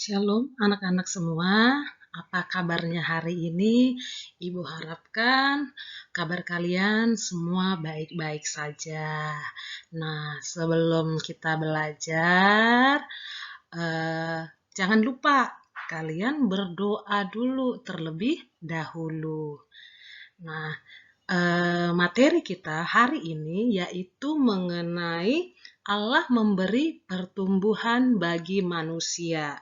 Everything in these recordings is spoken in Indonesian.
Shalom anak-anak semua, apa kabarnya hari ini? Ibu harapkan kabar kalian semua baik-baik saja. Nah, sebelum kita belajar, jangan lupa kalian berdoa dulu terlebih dahulu. Nah, materi kita hari ini yaitu mengenai Allah memberi pertumbuhan bagi manusia.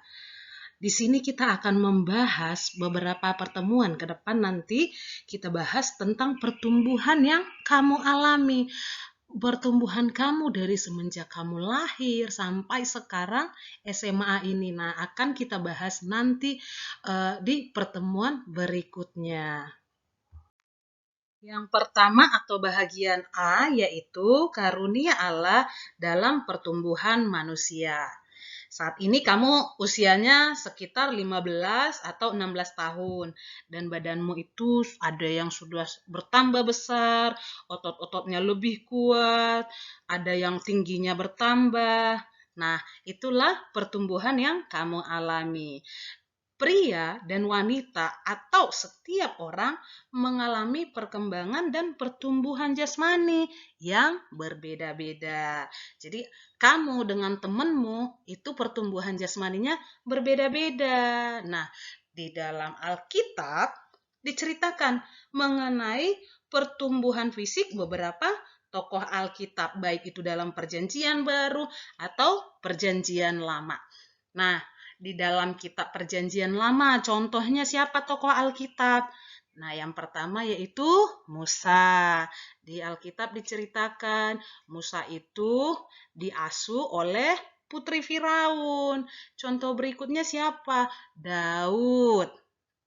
Di sini kita akan membahas beberapa pertemuan ke depan, nanti kita bahas tentang pertumbuhan yang kamu alami. Pertumbuhan kamu dari semenjak kamu lahir sampai sekarang SMA ini. Nah, akan kita bahas nanti di pertemuan berikutnya. Yang pertama atau bahagian A yaitu karunia Allah dalam pertumbuhan manusia. Saat ini kamu usianya sekitar 15 atau 16 tahun dan badanmu itu ada yang sudah bertambah besar, otot-ototnya lebih kuat, ada yang tingginya bertambah. Nah, itulah pertumbuhan yang kamu alami. Pria dan wanita atau setiap orang mengalami perkembangan dan pertumbuhan jasmani yang berbeda-beda. Jadi kamu dengan temanmu itu pertumbuhan jasmaninya berbeda-beda. Nah, di dalam Alkitab diceritakan mengenai pertumbuhan fisik beberapa tokoh Alkitab, baik itu dalam Perjanjian Baru atau Perjanjian Lama. Nah, di dalam kitab Perjanjian Lama, contohnya siapa tokoh Alkitab? Nah, yang pertama yaitu Musa. Di Alkitab diceritakan Musa itu diasuh oleh putri Firaun. Contoh berikutnya siapa? Daud.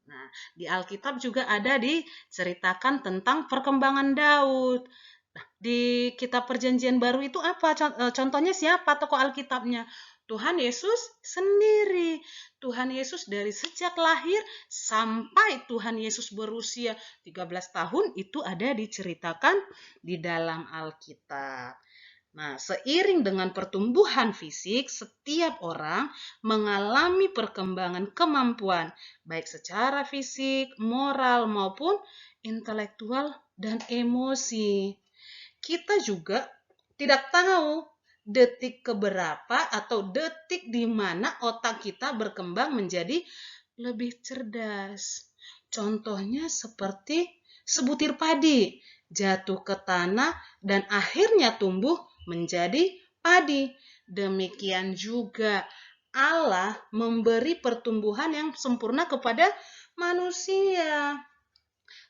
Nah, di Alkitab juga ada diceritakan tentang perkembangan Daud. Nah, di kitab Perjanjian Baru itu apa? Contohnya siapa tokoh Alkitabnya? Tuhan Yesus sendiri. Tuhan Yesus dari sejak lahir sampai Tuhan Yesus berusia 13 tahun itu ada diceritakan di dalam Alkitab. Nah, seiring dengan pertumbuhan fisik, setiap orang mengalami perkembangan kemampuan, baik secara fisik, moral, maupun intelektual dan emosi. Kita juga tidak tahu detik keberapa atau detik di mana otak kita berkembang menjadi lebih cerdas. Contohnya seperti sebutir padi jatuh ke tanah dan akhirnya tumbuh menjadi padi. Demikian juga Allah memberi pertumbuhan yang sempurna kepada manusia.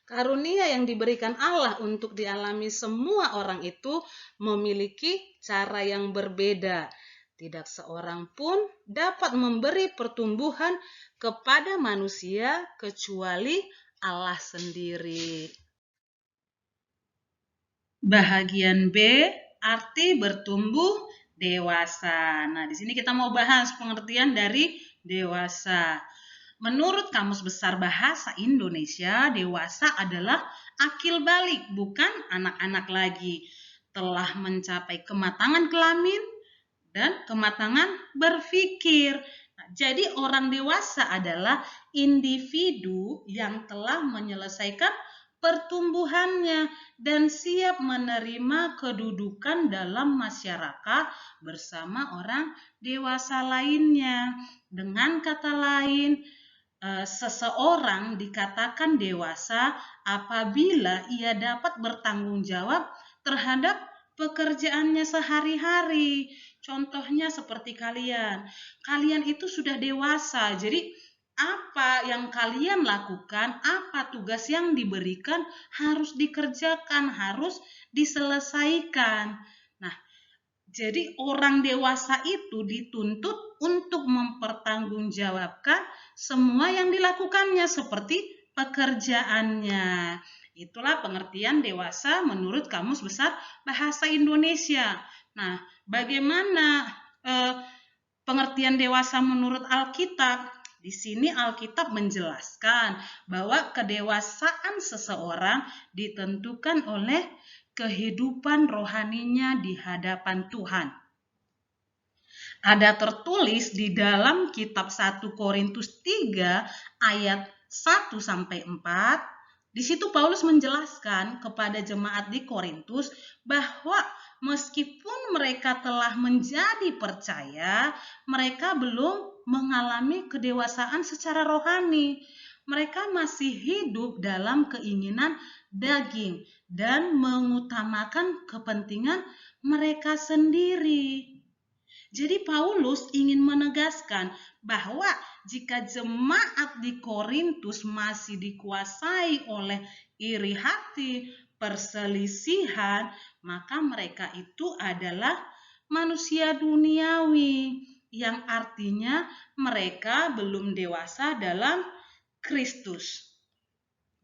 Karunia yang diberikan Allah untuk dialami semua orang itu memiliki cara yang berbeda. Tidak seorang pun dapat memberi pertumbuhan kepada manusia kecuali Allah sendiri. Bahagian B, arti bertumbuh dewasa. Nah, di sini kita mau bahas pengertian dari dewasa. Menurut Kamus Besar Bahasa Indonesia, dewasa adalah akil balik, bukan anak-anak lagi. Telah mencapai kematangan kelamin dan kematangan berpikir. Nah, jadi orang dewasa adalah individu yang telah menyelesaikan pertumbuhannya dan siap menerima kedudukan dalam masyarakat bersama orang dewasa lainnya. Dengan kata lain, seseorang dikatakan dewasa apabila ia dapat bertanggung jawab terhadap pekerjaannya sehari-hari. Contohnya seperti kalian. Kalian itu sudah dewasa, jadi apa yang kalian lakukan, apa tugas yang diberikan harus dikerjakan, harus diselesaikan. Nah, jadi orang dewasa itu dituntut untuk mempertanggungjawabkan semua yang dilakukannya seperti pekerjaannya. Itulah pengertian dewasa menurut Kamus Besar Bahasa Indonesia. Nah, bagaimana pengertian dewasa menurut Alkitab? Di sini Alkitab menjelaskan bahwa kedewasaan seseorang ditentukan oleh kehidupan rohaninya di hadapan Tuhan. Ada tertulis di dalam kitab 1 Korintus 3 ayat 1 sampai 4. Di situ Paulus menjelaskan kepada jemaat di Korintus bahwa meskipun mereka telah menjadi percaya, mereka belum mengalami kedewasaan secara rohani. Mereka masih hidup dalam keinginan daging dan mengutamakan kepentingan mereka sendiri. Jadi Paulus ingin menegaskan bahwa jika jemaat di Korintus masih dikuasai oleh iri hati, perselisihan, maka mereka itu adalah manusia duniawi, yang artinya mereka belum dewasa dalam Kristus.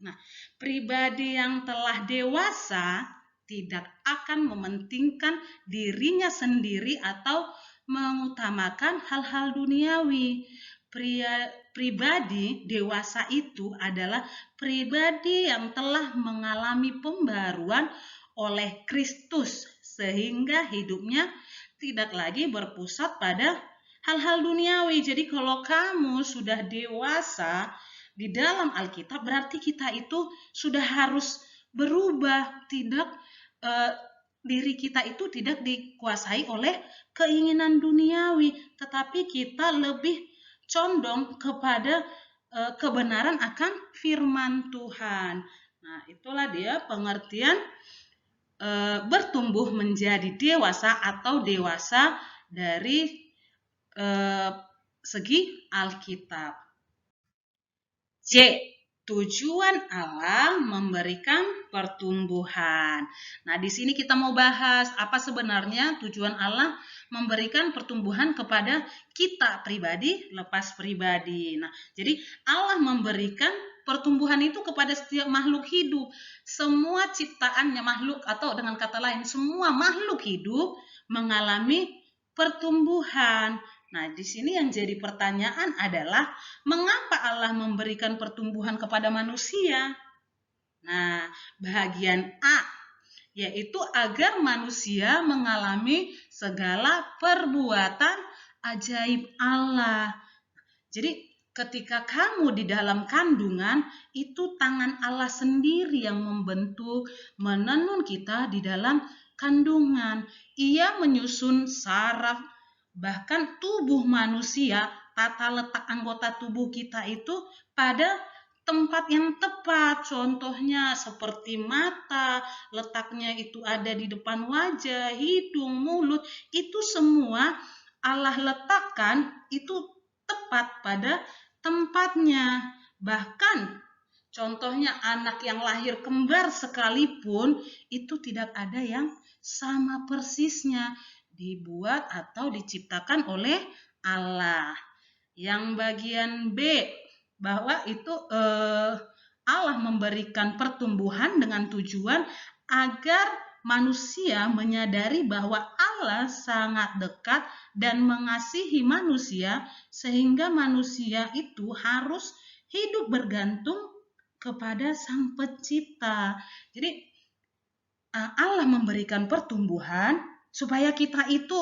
Nah, pribadi yang telah dewasa tidak akan mementingkan dirinya sendiri atau mengutamakan hal-hal duniawi. Pribadi dewasa itu adalah pribadi yang telah mengalami pembaruan oleh Kristus, sehingga hidupnya tidak lagi berpusat pada hal-hal duniawi. Jadi kalau kamu sudah dewasa di dalam Alkitab, berarti kita itu sudah harus berubah, tidak diri kita itu tidak dikuasai oleh keinginan duniawi, tetapi kita lebih condong kepada kebenaran akan firman Tuhan. Nah, itulah dia pengertian bertumbuh menjadi dewasa atau dewasa dari segi Alkitab. C. Tujuan Allah memberikan pertumbuhan. Nah, di sini kita mau bahas apa sebenarnya tujuan Allah memberikan pertumbuhan kepada kita pribadi, lepas pribadi. Nah, jadi Allah memberikan pertumbuhan itu kepada setiap makhluk hidup. Semua ciptaannya makhluk, atau dengan kata lain, semua makhluk hidup mengalami pertumbuhan. Nah, di sini yang jadi pertanyaan adalah mengapa Allah memberikan pertumbuhan kepada manusia? Nah, bahagian A, yaitu agar manusia mengalami segala perbuatan ajaib Allah. Jadi, ketika kamu di dalam kandungan, itu tangan Allah sendiri yang membentuk, menenun kita di dalam kandungan. Ia menyusun saraf, bahkan tubuh manusia, tata letak anggota tubuh kita itu pada tempat yang tepat. Contohnya seperti mata, letaknya itu ada di depan wajah, hidung, mulut, itu semua Allah letakkan itu tepat pada tempatnya. Bahkan contohnya anak yang lahir kembar sekalipun itu tidak ada yang sama persisnya, dibuat atau diciptakan oleh Allah. Yang bagian B, bahwa itu Allah memberikan pertumbuhan dengan tujuan agar manusia menyadari bahwa Allah sangat dekat dan mengasihi manusia, sehingga manusia itu harus hidup bergantung kepada Sang Pencipta. Jadi Allah memberikan pertumbuhan supaya kita itu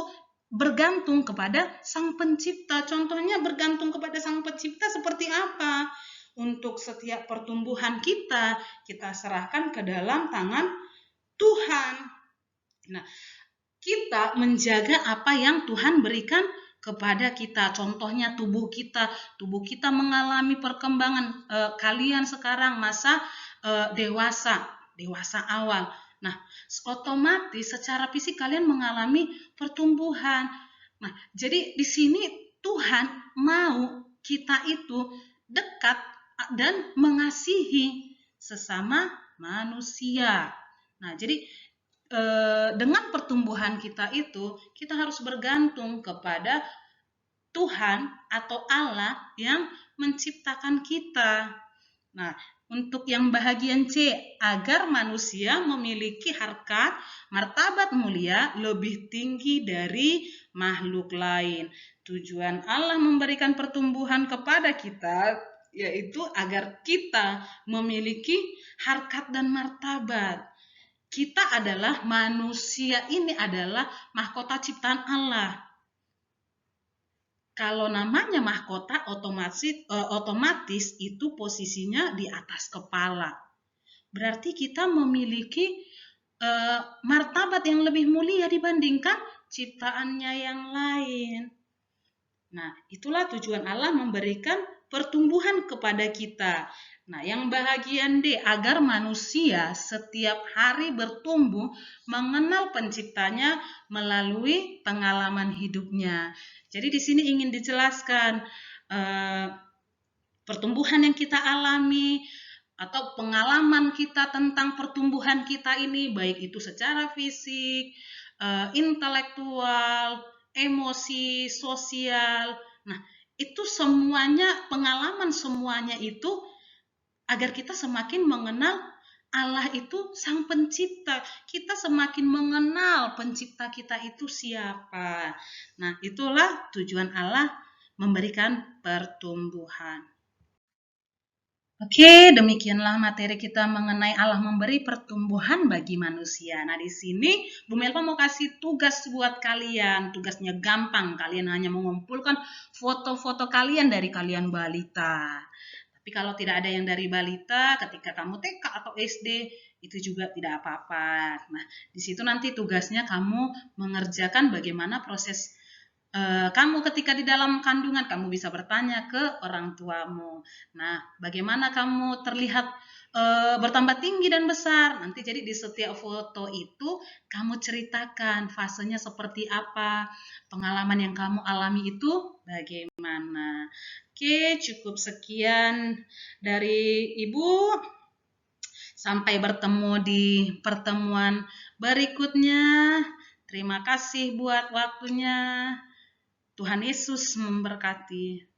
bergantung kepada Sang Pencipta. Contohnya bergantung kepada Sang Pencipta seperti apa? Untuk setiap pertumbuhan kita serahkan ke dalam tangan Tuhan. Nah, kita menjaga apa yang Tuhan berikan kepada kita. Contohnya tubuh kita mengalami perkembangan. Kalian sekarang masa dewasa awal. Nah, otomatis secara fisik kalian mengalami pertumbuhan. Nah, jadi di sini Tuhan mau kita itu dekat dan mengasihi sesama manusia. Nah, jadi dengan pertumbuhan kita itu, kita harus bergantung kepada Tuhan atau Allah yang menciptakan kita. Nah, untuk yang bahagian C, agar manusia memiliki harkat, martabat mulia lebih tinggi dari makhluk lain. Tujuan Allah memberikan pertumbuhan kepada kita, yaitu agar kita memiliki harkat dan martabat. Kita adalah manusia, ini adalah mahkota ciptaan Allah. Kalau namanya mahkota otomatis itu posisinya di atas kepala. Berarti kita memiliki martabat yang lebih mulia dibandingkan ciptaannya yang lain. Nah, itulah tujuan Allah memberikan pertumbuhan kepada kita. Nah, yang bahagian D, agar manusia setiap hari bertumbuh mengenal penciptanya melalui pengalaman hidupnya. Jadi di sini ingin dijelaskan pertumbuhan yang kita alami atau pengalaman kita tentang pertumbuhan kita ini, baik itu secara fisik, intelektual, emosi, sosial. Nah, itu semuanya, pengalaman semuanya itu agar kita semakin mengenal Allah itu sang pencipta. Kita semakin mengenal pencipta kita itu siapa. Nah, itulah tujuan Allah memberikan pertumbuhan. Oke, demikianlah materi kita mengenai Allah memberi pertumbuhan bagi manusia. Nah, di sini Bu Melva mau kasih tugas buat kalian. Tugasnya gampang, kalian hanya mengumpulkan foto-foto kalian dari kalian balita. Tapi kalau tidak ada yang dari balita, ketika kamu TK atau SD, itu juga tidak apa-apa. Nah, di situ nanti tugasnya kamu mengerjakan bagaimana proses kamu ketika di dalam kandungan, kamu bisa bertanya ke orang tuamu. Nah, bagaimana kamu terlihat bertambah tinggi dan besar? Nanti jadi di setiap foto itu kamu ceritakan fasenya seperti apa, pengalaman yang kamu alami itu bagaimana. Oke, cukup sekian dari Ibu. Sampai bertemu di pertemuan berikutnya. Terima kasih buat waktunya. Tuhan Yesus memberkati.